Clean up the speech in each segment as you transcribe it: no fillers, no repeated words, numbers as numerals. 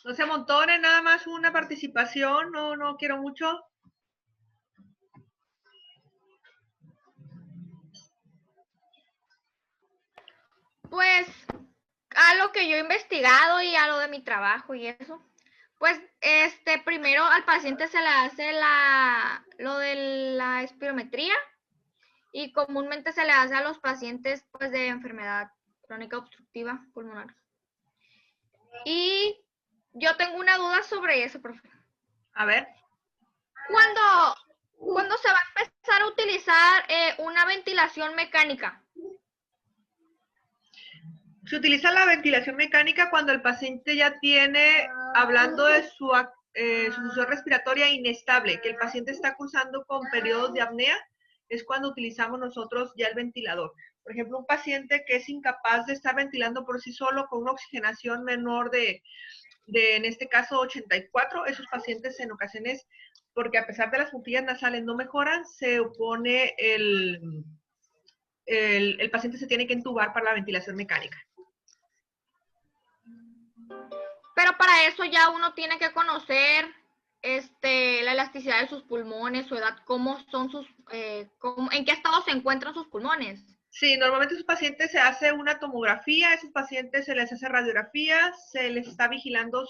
No se amontonen, nada más una participación, no quiero mucho. Pues a lo que yo he investigado y a lo de mi trabajo y eso, pues primero al paciente se le hace lo de la espirometría y comúnmente se le hace a los pacientes pues de enfermedad crónica obstructiva pulmonar. Y yo tengo una duda sobre eso, profe. A ver. ¿Cuándo se va a empezar a utilizar una ventilación mecánica? Se utiliza la ventilación mecánica cuando el paciente ya tiene, hablando de su función respiratoria inestable, que el paciente está cursando con periodos de apnea, es cuando utilizamos nosotros ya el ventilador. Por ejemplo, un paciente que es incapaz de estar ventilando por sí solo con una oxigenación menor de en este caso 84, esos pacientes en ocasiones, porque a pesar de las puntillas nasales no mejoran, se opone el paciente se tiene que entubar para la ventilación mecánica. Pero para eso ya uno tiene que conocer la elasticidad de sus pulmones, su edad, cómo son sus, en qué estado se encuentran sus pulmones. Sí, normalmente a esos pacientes se hace una tomografía, a esos pacientes se les hace radiografía, se les está vigilando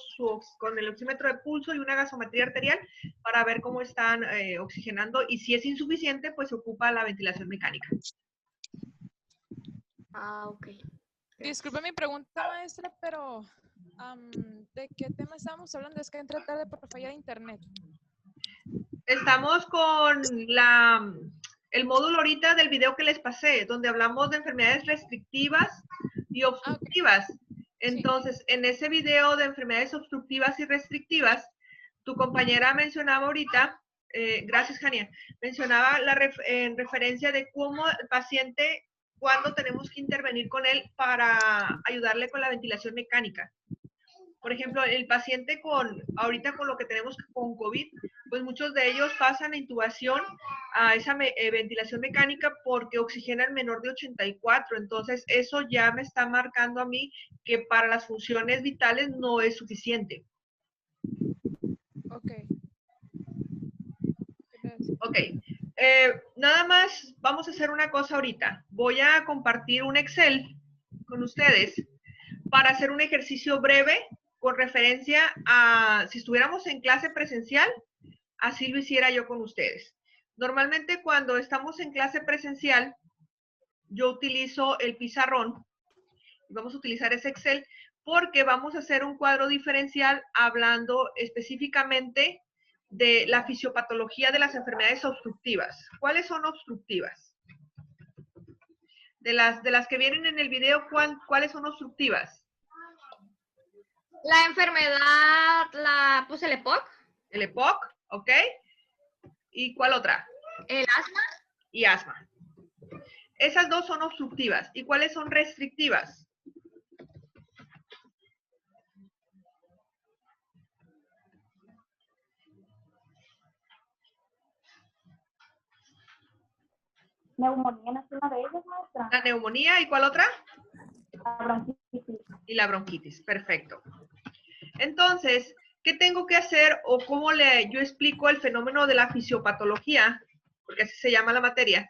con el oxímetro de pulso y una gasometría arterial para ver cómo están oxigenando y si es insuficiente, pues se ocupa la ventilación mecánica. Ah, ok. Disculpe mi pregunta, maestra, pero ¿de qué tema estábamos hablando? Es que entré tarde por falla de internet. Estamos con el módulo ahorita del video que les pasé, donde hablamos de enfermedades restrictivas y obstructivas. Okay. Entonces, sí. En ese video de enfermedades obstructivas y restrictivas, tu compañera mencionaba ahorita, gracias Jania, mencionaba en referencia de cómo el paciente, cuándo tenemos que intervenir con él para ayudarle con la ventilación mecánica. Por ejemplo, el paciente ahorita con lo que tenemos con COVID, pues muchos de ellos pasan a intubación, a esa ventilación mecánica porque oxigenan menor de 84. Entonces, eso ya me está marcando a mí que para las funciones vitales no es suficiente. Ok. Ok. Nada más vamos a hacer una cosa ahorita. Voy a compartir un Excel con ustedes para hacer un ejercicio breve con referencia a si estuviéramos en clase presencial, así lo hiciera yo con ustedes. Normalmente cuando estamos en clase presencial, yo utilizo el pizarrón. Vamos a utilizar ese Excel porque vamos a hacer un cuadro diferencial hablando específicamente de la fisiopatología de las enfermedades obstructivas. ¿Cuáles son obstructivas? De las que vienen en el video, ¿cuáles son obstructivas? La enfermedad, pues el EPOC. El EPOC, ¿ok? ¿Y cuál otra? El asma. Y asma. Esas dos son obstructivas. ¿Y cuáles son restrictivas? Neumonía no es una de ellas, maestra. La neumonía, ¿y cuál otra? La bronquitis. Y la bronquitis, perfecto. Entonces, ¿qué tengo que hacer o cómo yo explico el fenómeno de la fisiopatología? Porque así se llama la materia.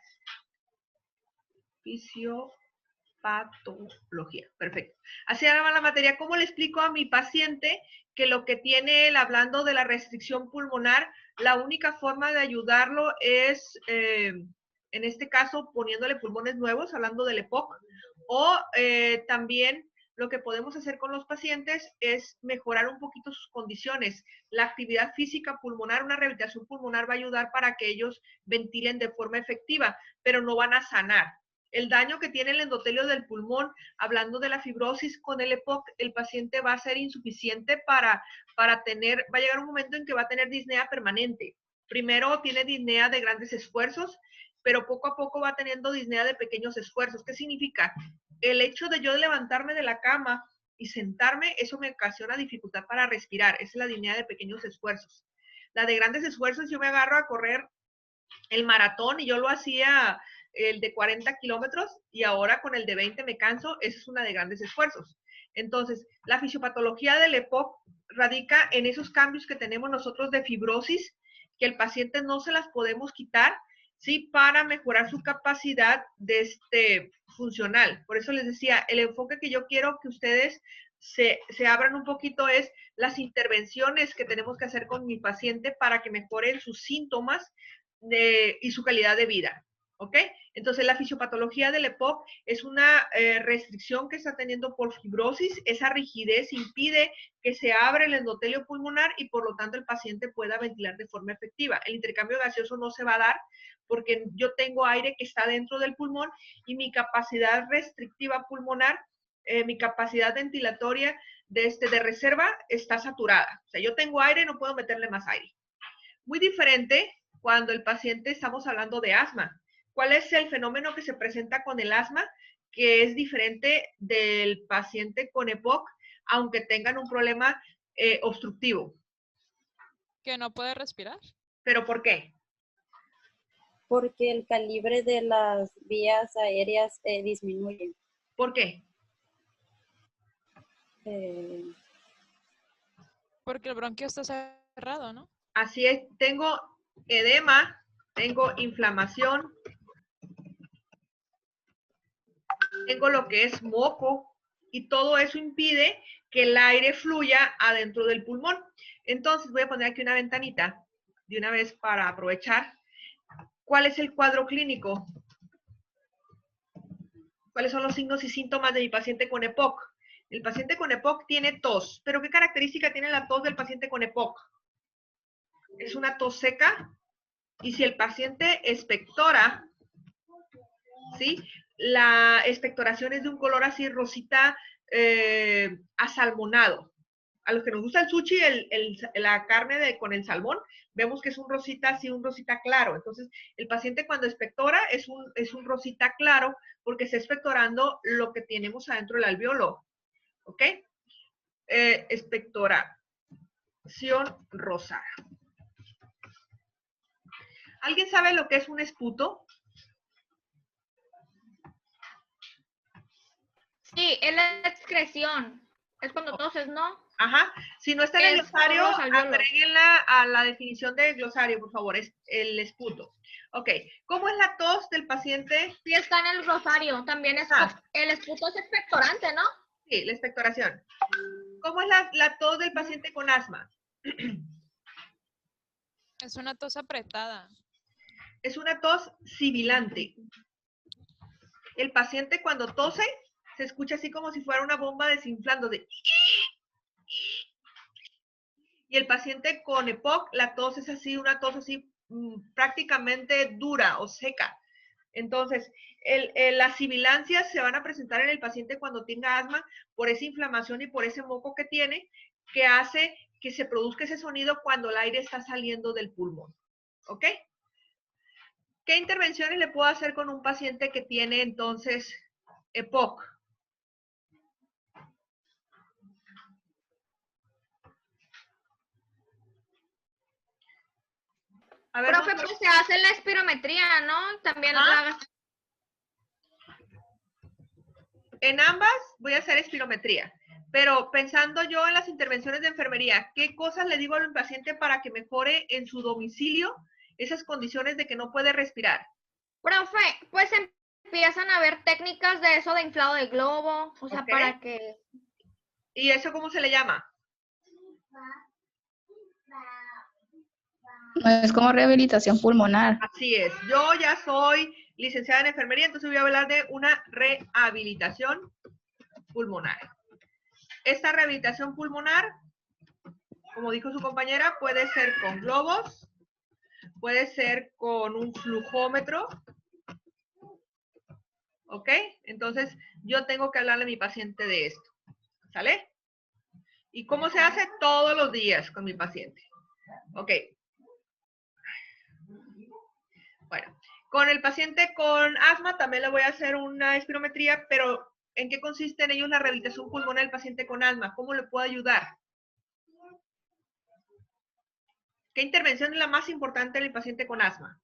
Fisiopatología, perfecto. Así se llama la materia. ¿Cómo le explico a mi paciente que lo que tiene él, hablando de la restricción pulmonar, la única forma de ayudarlo es, en este caso, poniéndole pulmones nuevos, hablando del EPOC, o también lo que podemos hacer con los pacientes es mejorar un poquito sus condiciones. La actividad física pulmonar, una rehabilitación pulmonar va a ayudar para que ellos ventilen de forma efectiva, pero no van a sanar. El daño que tiene el endotelio del pulmón, hablando de la fibrosis con el EPOC, el paciente va a ser insuficiente para tener, va a llegar un momento en que va a tener disnea permanente. Primero tiene disnea de grandes esfuerzos, pero poco a poco va teniendo disnea de pequeños esfuerzos. ¿Qué significa? El hecho de yo levantarme de la cama y sentarme, eso me ocasiona dificultad para respirar. Esa es la disnea de pequeños esfuerzos. La de grandes esfuerzos, yo me agarro a correr el maratón y yo lo hacía el de 40 kilómetros y ahora con el de 20 me canso. Esa es una de grandes esfuerzos. Entonces, la fisiopatología del EPOC radica en esos cambios que tenemos nosotros de fibrosis, que el paciente no se las podemos quitar, ¿sí? Para mejorar su capacidad de funcional. Por eso les decía, el enfoque que yo quiero que ustedes se abran un poquito es las intervenciones que tenemos que hacer con mi paciente para que mejoren sus síntomas y su calidad de vida. ¿Ok? Entonces, la fisiopatología del EPOC es una restricción que está teniendo por fibrosis. Esa rigidez impide que se abra el endotelio pulmonar y, por lo tanto, el paciente pueda ventilar de forma efectiva. El intercambio gaseoso no se va a dar porque yo tengo aire que está dentro del pulmón y mi capacidad restrictiva pulmonar, mi capacidad ventilatoria de reserva está saturada. O sea, yo tengo aire, no puedo meterle más aire. Muy diferente cuando el paciente, estamos hablando de asma. ¿Cuál es el fenómeno que se presenta con el asma? Que es diferente del paciente con EPOC, aunque tengan un problema obstructivo. ¿Que no puede respirar? ¿Pero por qué? Porque el calibre de las vías aéreas disminuye. ¿Por qué? Porque el bronquio está cerrado, ¿no? Así es, tengo edema, tengo inflamación, tengo lo que es moco y todo eso impide que el aire fluya adentro del pulmón. Entonces voy a poner aquí una ventanita de una vez para aprovechar. ¿Cuál es el cuadro clínico? ¿Cuáles son los signos y síntomas de mi paciente con EPOC? El paciente con EPOC tiene tos, pero ¿qué característica tiene la tos del paciente con EPOC? Es una tos seca y si el paciente expectora, ¿sí? La expectoración es de un color así rosita asalmonado. A los que nos gusta el sushi, la carne con el salmón, vemos que es un rosita así, un rosita claro. Entonces, el paciente cuando expectora es un rosita claro porque está expectorando lo que tenemos adentro del alveolo. ¿Ok? Expectoración rosada. ¿Alguien sabe lo que es un esputo? Sí, es la excreción. Es cuando toses, ¿no? Ajá. Si no está en el Es glosario, por los alvéolos. agréguenla a la definición del glosario, por favor. Es el esputo. Ok. ¿Cómo es la tos del paciente? Sí, está en el rosario. También es el esputo es expectorante, ¿no? Sí, la expectoración. ¿Cómo es la tos del paciente con asma? Es una tos apretada. Es una tos sibilante. El paciente cuando tose se escucha así como si fuera una bomba desinflando de... Y el paciente con EPOC, la tos es así, una tos así prácticamente dura o seca. Entonces, las sibilancias se van a presentar en el paciente cuando tenga asma por esa inflamación y por ese moco que tiene, que hace que se produzca ese sonido cuando el aire está saliendo del pulmón. ¿Ok? ¿Qué intervenciones le puedo hacer con un paciente que tiene entonces EPOC? A ver, Profe, pues se hace la espirometría, ¿no? También en ambas voy a hacer espirometría, pero pensando yo en las intervenciones de enfermería, ¿qué cosas le digo al paciente para que mejore en su domicilio esas condiciones de que no puede respirar? Profe, pues empiezan a ver técnicas de eso de inflado de globo, o sea, para que... ¿Y eso cómo se le llama? No es como rehabilitación pulmonar. Así es. Yo ya soy licenciada en enfermería, entonces voy a hablar de una rehabilitación pulmonar. Esta rehabilitación pulmonar, como dijo su compañera, puede ser con globos, puede ser con un flujómetro. ¿Ok? Entonces, yo tengo que hablarle a mi paciente de esto. ¿Sale? ¿Y cómo se hace? Todos los días con mi paciente. Ok. Bueno, con el paciente con asma también le voy a hacer una espirometría, pero ¿en qué consiste en ello la rehabilitación pulmonar del paciente con asma? ¿Cómo le puedo ayudar? ¿Qué intervención es la más importante del paciente con asma?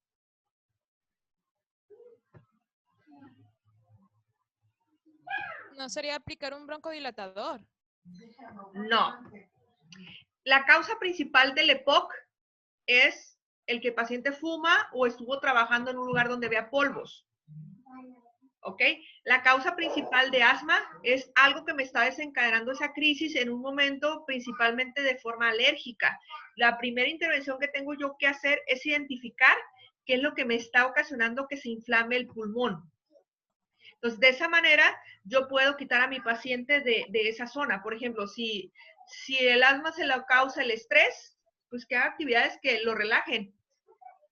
No sería aplicar un broncodilatador. No. La causa principal del EPOC es el que el paciente fuma o estuvo trabajando en un lugar donde vea polvos. ¿Ok? La causa principal de asma es algo que me está desencadenando esa crisis en un momento principalmente de forma alérgica. La primera intervención que tengo yo que hacer es identificar qué es lo que me está ocasionando que se inflame el pulmón. Entonces, de esa manera, yo puedo quitar a mi paciente de esa zona. Por ejemplo, si el asma se lo causa el estrés, pues que haga actividades que lo relajen,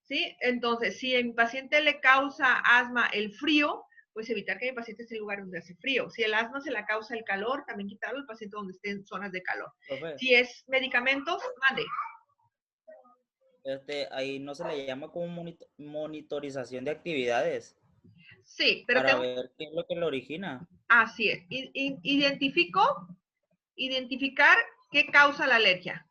¿sí? Entonces, si a mi paciente le causa asma el frío, pues evitar que mi paciente esté en lugares donde hace frío. Si el asma se la causa el calor, también quitarlo al paciente donde esté en zonas de calor. Profe, Si es medicamentos, mande. ahí no se le llama como monitorización de actividades Sí, pero para tengo, ver qué es lo que lo origina. así es. Identificar qué causa la alergia.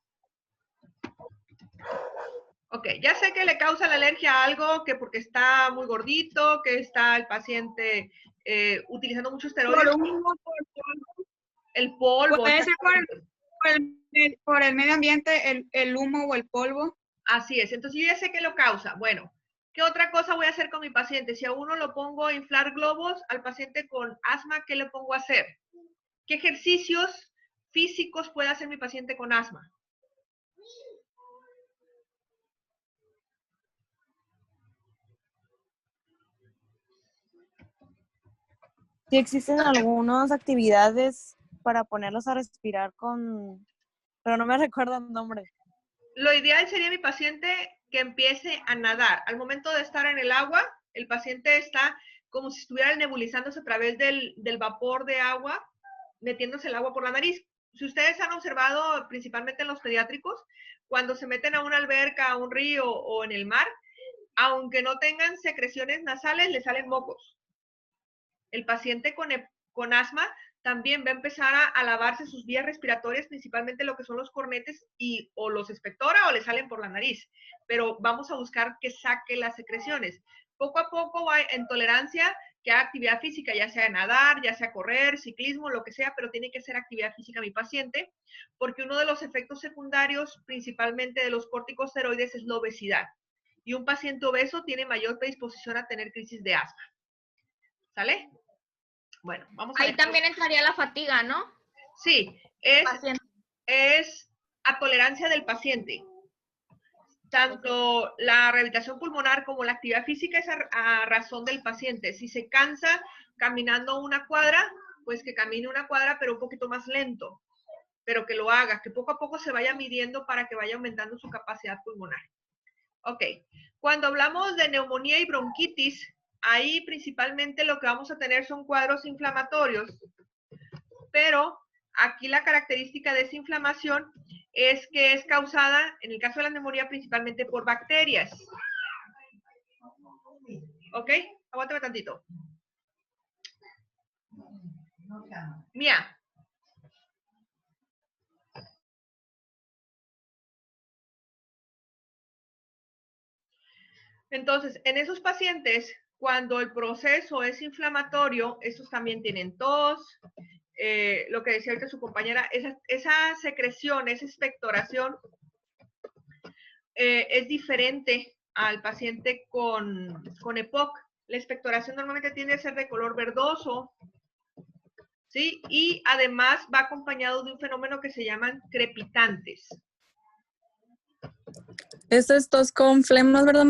Ok, ya sé que le causa la alergia a algo que porque está muy gordito, que está el paciente utilizando muchos esteroides. Por humo, El polvo. puede ser por el medio ambiente, el humo o el polvo. Así es, entonces yo ya sé que lo causa. Bueno, ¿qué otra cosa voy a hacer con mi paciente? Si a uno lo pongo a inflar globos, al paciente con asma, ¿qué le pongo a hacer? ¿Qué ejercicios físicos puede hacer mi paciente con asma? Sí existen algunas actividades para ponerlos a respirar con, pero no me recuerdo el nombre. Lo ideal sería mi paciente que empiece a nadar. Al momento de estar en el agua, el paciente está como si estuviera nebulizándose a través del vapor de agua, metiéndose el agua por la nariz. Si ustedes han observado, principalmente en los pediátricos, cuando se meten a una alberca, a un río o en el mar, aunque no tengan secreciones nasales, le salen mocos. El paciente con asma también va a empezar a lavarse sus vías respiratorias, principalmente lo que son los cornetes, o los expectora o le salen por la nariz. Pero vamos a buscar que saque las secreciones. Poco a poco va en tolerancia que haga actividad física, ya sea nadar, ya sea correr, ciclismo, lo que sea, pero tiene que hacer actividad física mi paciente, porque uno de los efectos secundarios, principalmente de los corticosteroides, es la obesidad. Y un paciente obeso tiene mayor predisposición a tener crisis de asma. ¿Sale? Bueno, vamos a ver. Ahí también entraría la fatiga, ¿no? Sí, es a tolerancia del paciente. Tanto la rehabilitación pulmonar como la actividad física es a razón del paciente. Si se cansa caminando una cuadra, pues que camine una cuadra, pero un poquito más lento. Pero que lo haga, que poco a poco se vaya midiendo para que vaya aumentando su capacidad pulmonar. Ok, cuando hablamos de neumonía y bronquitis, ahí principalmente lo que vamos a tener son cuadros inflamatorios, pero aquí la característica de esa inflamación es que es causada, en el caso de la neumonía, principalmente por bacterias. ¿Ok? Aguántame tantito. Mía. Entonces, en esos pacientes, cuando el proceso es inflamatorio, estos también tienen tos, lo que decía ahorita su compañera, esa secreción, esa expectoración es diferente al paciente con EPOC. La expectoración normalmente tiende a ser de color verdoso, ¿sí? Y además va acompañado de un fenómeno que se llaman crepitantes. ¿Esto es tos con flemas, verdad,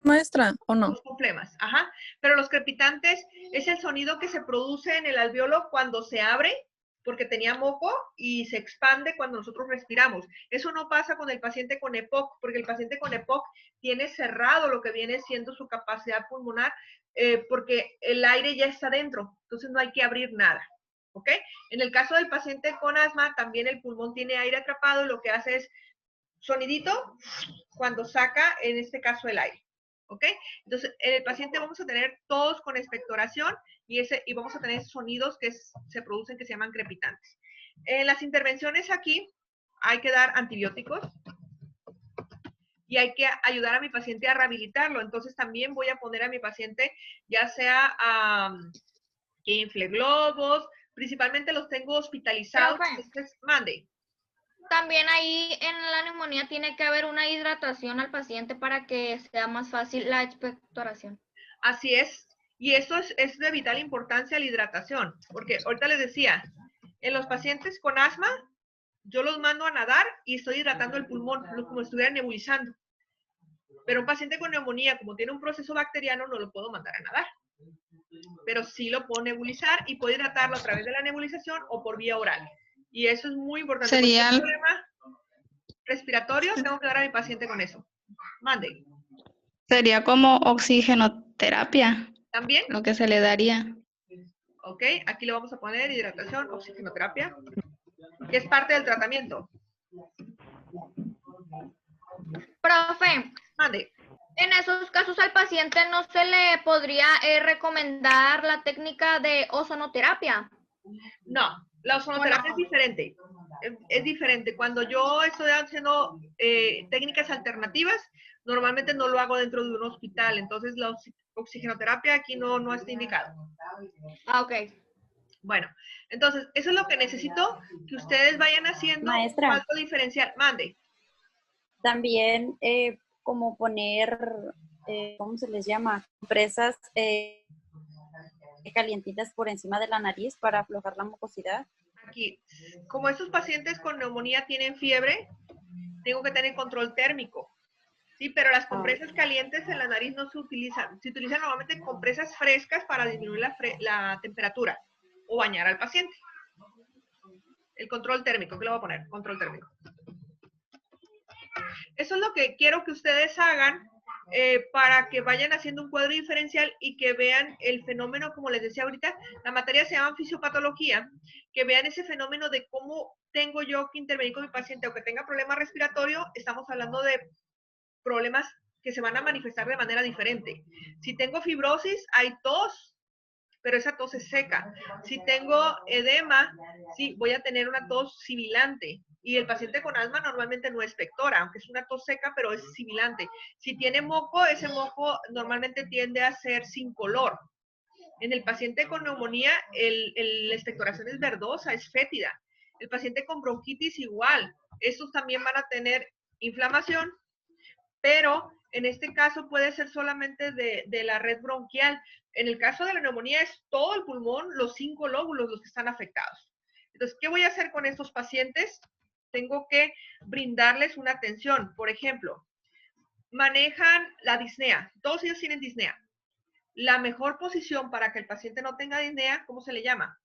maestra? ¿O no? Tos con flemas, ajá. Pero los crepitantes es el sonido que se produce en el alveolo cuando se abre, porque tenía moco, y se expande cuando nosotros respiramos. Eso no pasa con el paciente con EPOC, porque el paciente con EPOC tiene cerrado lo que viene siendo su capacidad pulmonar, porque el aire ya está dentro, entonces no hay que abrir nada. ¿Ok? En el caso del paciente con asma, también el pulmón tiene aire atrapado y lo que hace es sonidito cuando saca, en este caso, el aire. ¿Ok? Entonces, en el paciente vamos a tener tos con expectoración y vamos a tener sonidos que se producen que se llaman crepitantes. En las intervenciones aquí hay que dar antibióticos y hay que ayudar a mi paciente a rehabilitarlo. Entonces, también voy a poner a mi paciente ya sea que infle globos, Principalmente los tengo hospitalizados. Profe. Entonces, mande. También ahí en la neumonía tiene que haber una hidratación al paciente para que sea más fácil la expectoración. Así es. Y eso es de vital importancia la hidratación. Porque ahorita les decía, en los pacientes con asma, yo los mando a nadar y estoy hidratando el pulmón, como si estuviera nebulizando. Pero un paciente con neumonía, como tiene un proceso bacteriano, no lo puedo mandar a nadar. Pero sí lo puedo nebulizar y puedo hidratarlo a través de la nebulización o por vía oral. Y eso es muy importante. Sería- Cualquier problema respiratorio, tengo que dar a mi paciente con eso. Mande. Sería como oxigenoterapia, ¿También? lo que se le daría. Ok, aquí le vamos a poner hidratación, oxigenoterapia, que es parte del tratamiento. Profe, Mande. en esos casos al paciente no se le podría recomendar la técnica de ozonoterapia. No, la ozonoterapia es diferente. Es diferente. Cuando yo estoy haciendo técnicas alternativas, normalmente no lo hago dentro de un hospital. Entonces, la oxigenoterapia aquí no está indicado. Ah, ok. Bueno, entonces, eso es lo que necesito que ustedes vayan haciendo. Maestra. Algo diferencial. Mande. También como poner, ¿cómo se les llama? Compresas calientitas por encima de la nariz para aflojar la mucosidad. Aquí, como estos pacientes con neumonía tienen fiebre, tengo que tener control térmico. Sí, pero las compresas calientes en la nariz no se utilizan. Se utilizan normalmente compresas frescas para disminuir la temperatura o bañar al paciente. El control térmico, ¿qué le voy a poner? Control térmico. Eso es lo que quiero que ustedes hagan para que vayan haciendo un cuadro diferencial y que vean el fenómeno, como les decía ahorita, la materia se llama fisiopatología, que vean ese fenómeno de cómo tengo yo que intervenir con mi paciente, aunque tenga problema respiratorio, estamos hablando de problemas que se van a manifestar de manera diferente. Si tengo fibrosis, hay tos, pero esa tos es seca. Si tengo edema, sí, voy a tener una tos sibilante. Y el paciente con asma normalmente no expectora, aunque es una tos seca, pero es sibilante. Si tiene moco, ese moco normalmente tiende a ser sin color. En el paciente con neumonía, la expectoración es verdosa, es fétida. El paciente con bronquitis igual. Estos también van a tener inflamación, pero en este caso puede ser solamente de la red bronquial. En el caso de la neumonía es todo el pulmón, los 5 lóbulos los que están afectados. Entonces, ¿qué voy a hacer con estos pacientes? Tengo que brindarles una atención. Por ejemplo, manejan la disnea. Todos ellos tienen disnea. La mejor posición para que el paciente no tenga disnea, ¿cómo se le llama?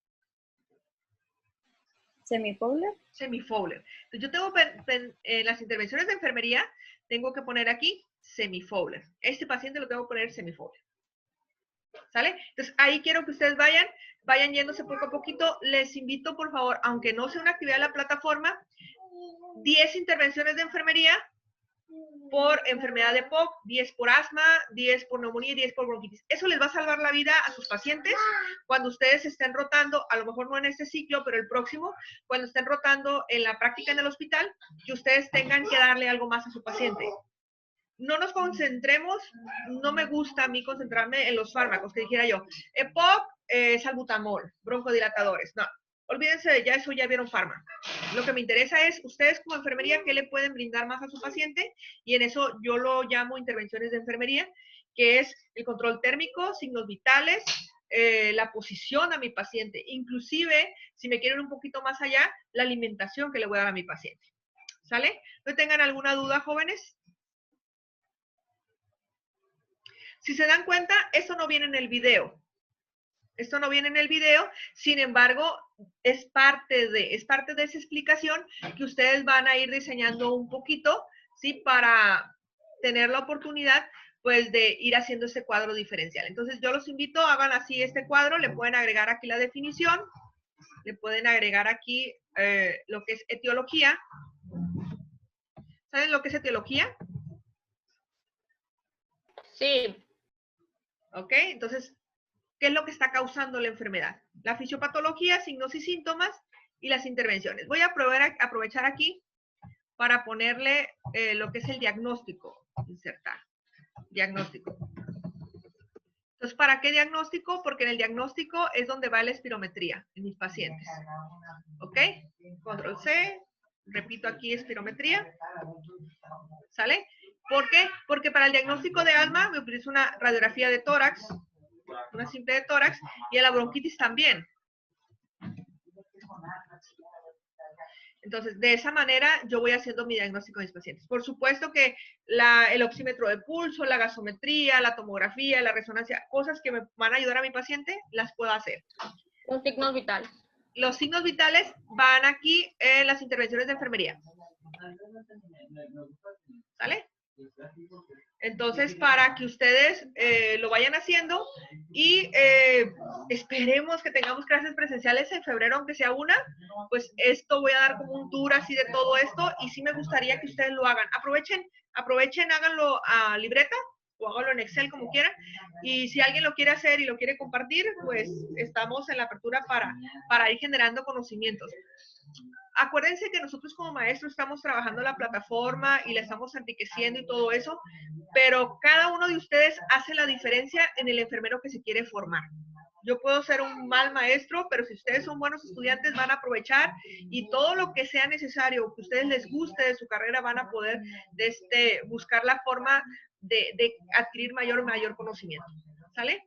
¿Semifowler? Semifowler. Entonces, yo tengo en las intervenciones de enfermería, tengo que poner aquí semifowler. Este paciente lo tengo que poner semifowler. ¿Sale? Entonces, ahí quiero que ustedes vayan yéndose poco a poquito. Les invito, por favor, aunque no sea una actividad de la plataforma, 10 intervenciones de enfermería por enfermedad de POC, 10 por asma, 10 por neumonía y 10 por bronquitis. Eso les va a salvar la vida a sus pacientes cuando ustedes estén rotando, a lo mejor no en este ciclo, pero el próximo, cuando estén rotando en la práctica en el hospital, que ustedes tengan que darle algo más a su paciente. No nos concentremos, no me gusta a mí concentrarme en los fármacos, que dijera yo, EPOC, salbutamol, broncodilatadores, no. Olvídense de ya eso, ya vieron farma. Lo que me interesa es, ustedes como enfermería, ¿qué le pueden brindar más a su paciente? Y en eso yo lo llamo intervenciones de enfermería, que es el control térmico, signos vitales, la posición a mi paciente. Inclusive, si me quieren un poquito más allá, la alimentación que le voy a dar a mi paciente. ¿Sale? ¿No tengan alguna duda, jóvenes? Si se dan cuenta, esto no viene en el video. Esto no viene en el video, sin embargo, es parte de esa explicación que ustedes van a ir diseñando un poquito, ¿sí? Para tener la oportunidad, pues, de ir haciendo este cuadro diferencial. Entonces, yo los invito, hagan así este cuadro, le pueden agregar aquí la definición, le pueden agregar aquí lo que es etiología. ¿Saben lo que es etiología? Sí. ¿Ok? Entonces, ¿qué es lo que está causando la enfermedad? La fisiopatología, signos y síntomas y las intervenciones. Voy a aprovechar aquí para ponerle lo que es el diagnóstico. Insertar. Diagnóstico. Entonces, ¿para qué diagnóstico? Porque en el diagnóstico es donde va la espirometría en mis pacientes. ¿Ok? Control C. Repito aquí espirometría. ¿Sale? ¿Por qué? Porque para el diagnóstico de asma me utilizo una radiografía de tórax, una simple de tórax, y en la bronquitis también. Entonces, de esa manera yo voy haciendo mi diagnóstico de mis pacientes. Por supuesto que el oxímetro de pulso, la gasometría, la tomografía, la resonancia, cosas que me van a ayudar a mi paciente, las puedo hacer. Los signos vitales. Los signos vitales van aquí en las intervenciones de enfermería. ¿Sale? Entonces, para que ustedes lo vayan haciendo y esperemos que tengamos clases presenciales en febrero, aunque sea una, pues esto voy a dar como un tour así de todo esto y sí me gustaría que ustedes lo hagan. Aprovechen, háganlo a libreta o háganlo en Excel como quieran y si alguien lo quiere hacer y lo quiere compartir, pues estamos en la apertura para ir generando conocimientos. Acuérdense que nosotros como maestros estamos trabajando la plataforma y la estamos enriqueciendo y todo eso, pero cada uno de ustedes hace la diferencia en el enfermero que se quiere formar. Yo puedo ser un mal maestro, pero si ustedes son buenos estudiantes van a aprovechar y todo lo que sea necesario, que a ustedes les guste de su carrera, van a poder buscar la forma de adquirir mayor conocimiento. ¿Sale?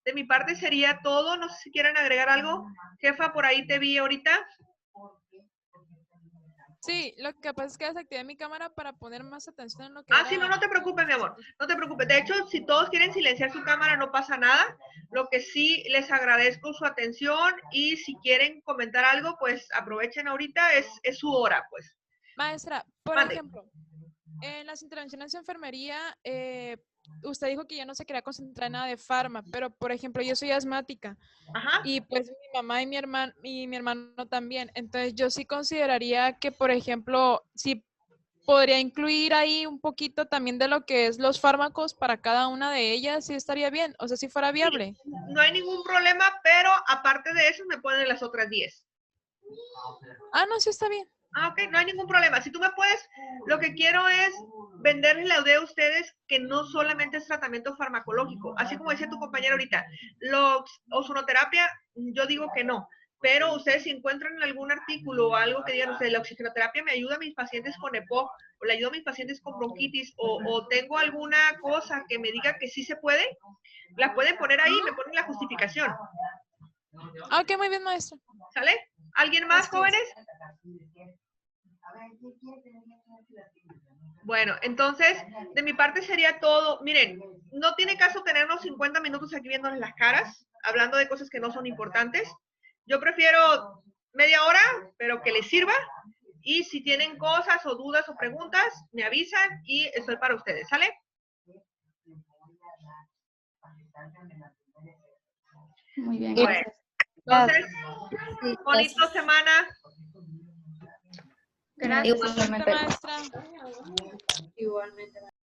De mi parte sería todo. No sé si quieren agregar algo. Jefa, por ahí te vi ahorita. Sí, lo que pasa es que desactivé mi cámara para poner más atención en lo que Sí, no te preocupes, mi amor. No te preocupes. De hecho, si todos quieren silenciar su cámara, no pasa nada. Lo que sí les agradezco su atención y si quieren comentar algo, pues aprovechen ahorita. Es su hora, pues. Maestra, por ejemplo, en las intervenciones de enfermería, usted dijo que ya no se quería concentrar en nada de farma, pero por ejemplo, yo soy asmática. Ajá. Y pues mi mamá y mi hermano también. Entonces yo sí consideraría que, por ejemplo, sí podría incluir ahí un poquito también de lo que es los fármacos para cada una de ellas, sí estaría bien, o sea, si fuera viable. Sí, no hay ningún problema, pero aparte de eso me ponen las otras 10. No, sí está bien. Ok, no hay ningún problema. Si tú me puedes, lo que quiero es venderles la idea a ustedes que no solamente es tratamiento farmacológico. Así como decía tu compañera ahorita, ozonoterapia, yo digo que no. Pero ustedes si encuentran algún artículo o algo que digan ustedes, la oxigenoterapia me ayuda a mis pacientes con EPOC, o le ayuda a mis pacientes con bronquitis, o tengo alguna cosa que me diga que sí se puede, la pueden poner ahí y me ponen la justificación. Ok, muy bien, maestra. ¿Sale? ¿Alguien más, jóvenes? Bueno, entonces, de mi parte sería todo. Miren, no tiene caso tenernos 50 minutos aquí viéndoles las caras, hablando de cosas que no son importantes. Yo prefiero media hora, pero que les sirva. Y si tienen cosas o dudas o preguntas, me avisan y estoy para ustedes, ¿sale? Muy bien, Bueno, gracias. entonces, bonita semana. Gracias. Igualmente. Maestra. Igualmente.